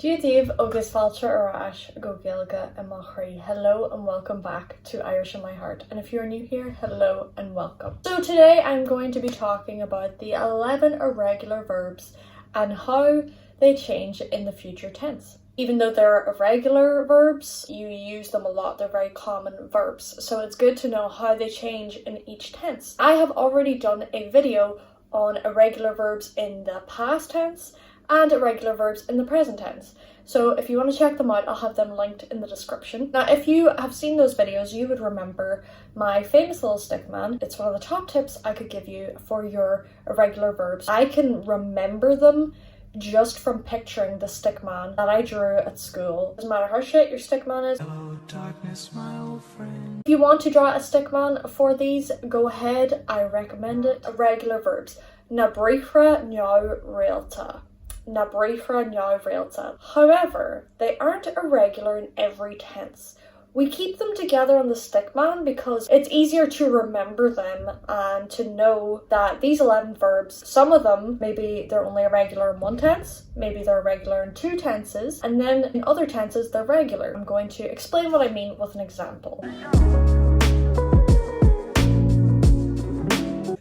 Díobh agus fáilte arás go gaeilge and mochroigaeilge. Hello and welcome back to Irish in My Heart. And if you're new here, hello and welcome. So today I'm going to be talking about the 11 irregular verbs and how they change in the future tense. Even though they're irregular verbs, you use them a lot. They're very common verbs. So it's good to know how they change in each tense. I have already done a video on irregular verbs in the past tense and irregular verbs in the present tense. So if you want to check them out, I'll have them linked in the description. Now, if you have seen those videos, you would remember my famous little stick man. It's one of the top tips I could give you for your irregular verbs. I can remember them just from picturing the stick man that I drew at school. Doesn't matter how shit your stick man is. Hello, darkness, my old friend. If you want to draw a stick man for these, go ahead. I recommend it. Irregular verbs. Na bríochra neamh réalta. Na bríochra neamh réalta. However, they aren't irregular in every tense. We keep them together on the stickman because it's easier to remember them and to know that these 11 verbs, some of them, maybe they're only irregular in one tense, maybe they're irregular in two tenses, and then in other tenses they're regular. I'm going to explain what I mean with an example.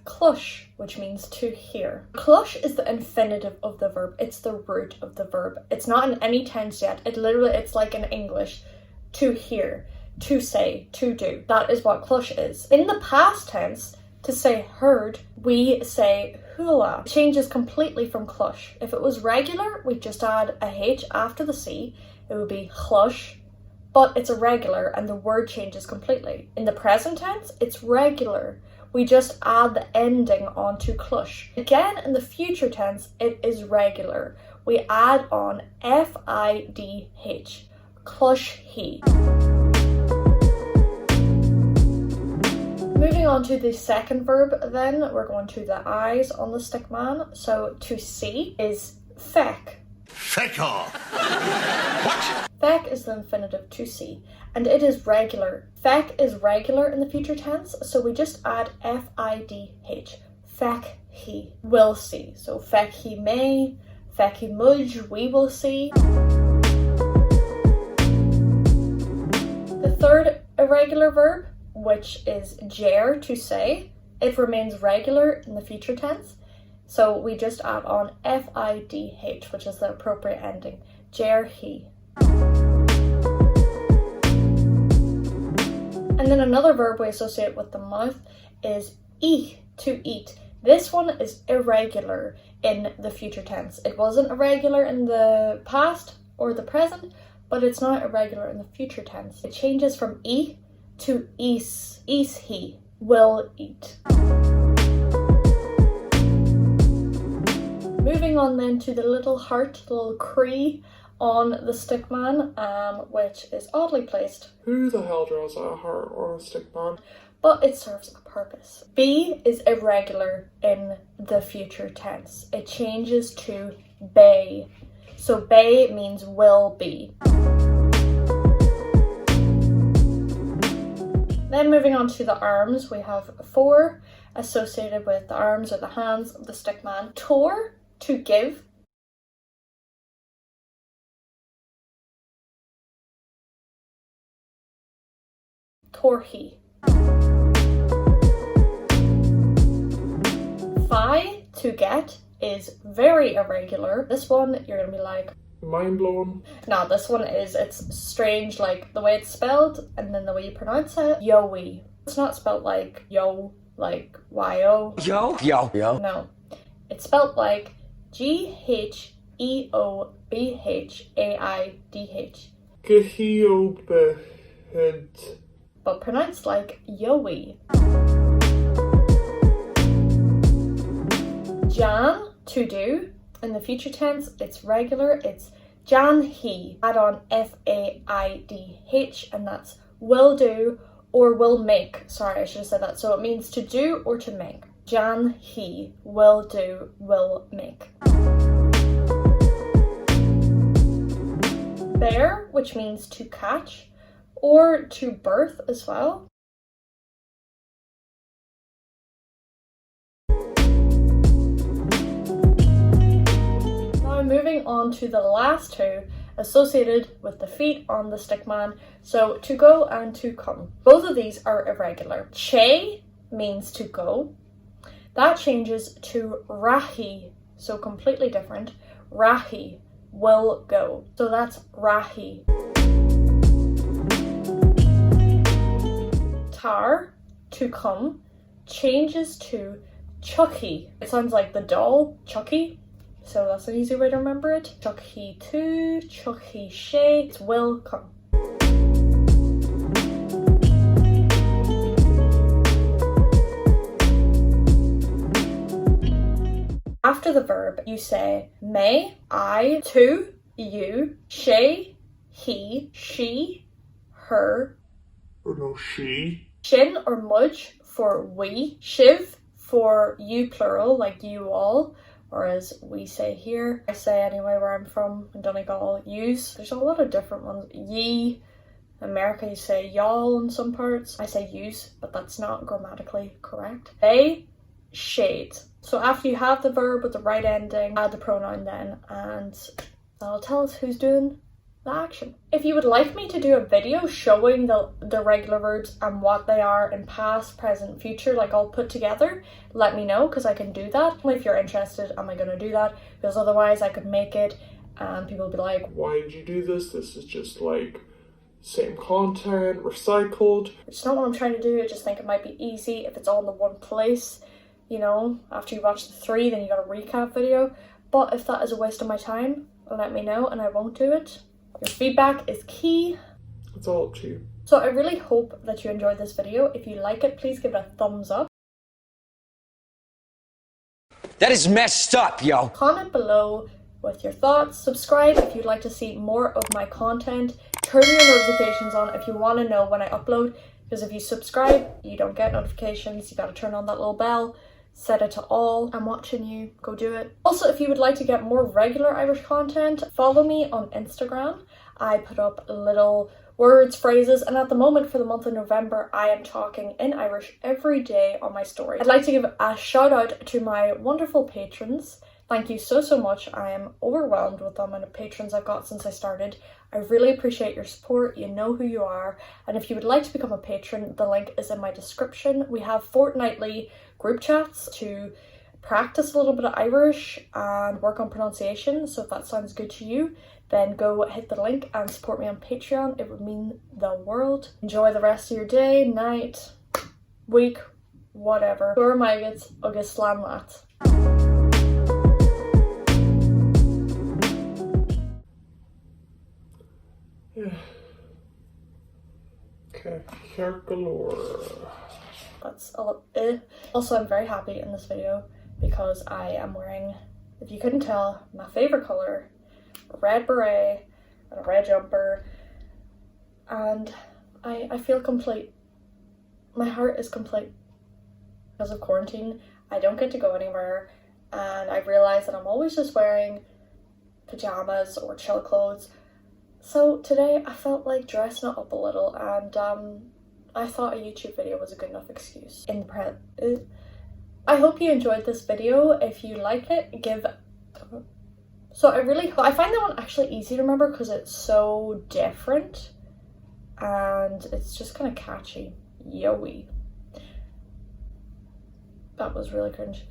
Clush, which means to hear. Clush is the infinitive of the verb. It's the root of the verb. It's not in any tense yet. It's like in English. To hear, to say, to do. That is what clush is. In the past tense, to say heard, we say hula. It changes completely from clush. If it was regular, we'd just add a H after the C. It would be chlush, but it's irregular and the word changes completely. In the present tense, it's regular. We just add the ending onto clush. Again, in the future tense, it is regular. We add on FIDH. Clush he. Moving on to the second verb then, we're going to the eyes on the stickman. So to see is feck. Feckle. What? Feck is the infinitive to see, and it is regular. Feck is regular in the future tense, so we just add FIDH. Feck he will see. So feck he may, feck he mudge, we will see. The third irregular verb, which is Deir, to say, it remains regular in the future tense. So we just add on FIDH, which is the appropriate ending. Deir he. And then another verb we associate with the mouth is eat, to eat. This one is irregular in the future tense. It wasn't irregular in the past or the present, but it's not irregular in the future tense. It changes from e to is. Is he will eat. Moving on then to the little heart, the little cree on the stickman, which is oddly placed. Who the hell draws a heart on a stickman? But it serves a purpose. Be is irregular in the future tense. It changes to bay. So bay means will be. Then moving on to the arms, we have 4 associated with the arms or the hands of the stickman. Tor, to give. Torhi. Fi, to get, is very irregular. This one, you're going to be like, Mind blowing. no, this one is, it's strange, like the way it's spelled and then the way you pronounce it. Yoey. It's not spelled like yo, like Y-O. Yo. No. It's spelled like GHEOBHAIDH. Geheobhead. But pronounced like yoey. Jan, to do. In the future tense, it's regular. It's Jan he. Add on FAIDH, and that's will do or will make. Sorry, I should have said that. So it means to do or to make. Jan he, will do, will make. Bear, which means to catch or to birth as well. Now moving on to the last two, associated with the feet on the stickman. So to go and to come. Both of these are irregular. Che means to go. That changes to rahi, so completely different. Rahi, will go. So that's rahi. Tar, to come, changes to Chucky. It sounds like the doll, Chucky. So that's an easy way to remember it. Chucky to, Chucky she, it will come. After the verb, you say may, I, to, you, she, he, she, her. or no, she. Shin or mudge for we. Shiv for you plural, like you all. Or as we say here, I say anyway where I'm from, in Donegal, yous. There's a lot of different ones. Ye. America, you say y'all in some parts. I say yous, but that's not grammatically correct. They, shade. So after you have the verb with the right ending, add the pronoun then, and that'll tell us who's doing the action. If you would like me to do a video showing the regular verbs and what they are in past, present, future, like all put together, let me know, because I can do that. If you're interested, am I going to do that? Because otherwise I could make it and people will be like, why did you do this? This is just like same content, recycled. It's not what I'm trying to do. I just think it might be easy if it's all in the one place. You know, after you watch the 3, then you got a recap video. But if that is a waste of my time, let me know and I won't do it. Your feedback is key. It's all up to you. So I really hope that you enjoyed this video. If you like it, please give it a thumbs up. That is messed up, yo. Comment below with your thoughts. Subscribe if you'd like to see more of my content. Turn your notifications on if you want to know when I upload. Because if you subscribe, you don't get notifications. You got to turn on that little bell. Set it to all. I'm watching you. Go do it. Also, if you would like to get more regular Irish content, follow me on Instagram. I put up little words, phrases, and at the moment for the month of November, I am talking in Irish every day on my story. I'd like to give a shout out to my wonderful patrons. Thank you so much. I am overwhelmed with the amount of patrons I've got since I started. I really appreciate your support. You know who you are. And if you would like to become a patron, the link is in my description. We have fortnightly group chats to practice a little bit of Irish and work on pronunciation. So if that sounds good to you, then go hit the link and support me on Patreon. It would mean the world. Enjoy the rest of your day, night, week, whatever. Gura maigid agus slán leat. Yeah. Okay, hair galore. That's a lot. Also, I'm very happy in this video because I am wearing, if you couldn't tell, my favorite color, a red beret and a red jumper, and I feel complete. My heart is complete. Because of quarantine, I don't get to go anywhere, and I realize that I'm always just wearing pajamas or chill clothes. So today I felt like dressing it up a little, and I thought a YouTube video was a good enough excuse. I hope you enjoyed this video. If you like it, give. So I find that one actually easy to remember because it's so different, and it's just kind of catchy. Yoey. That was really cringe.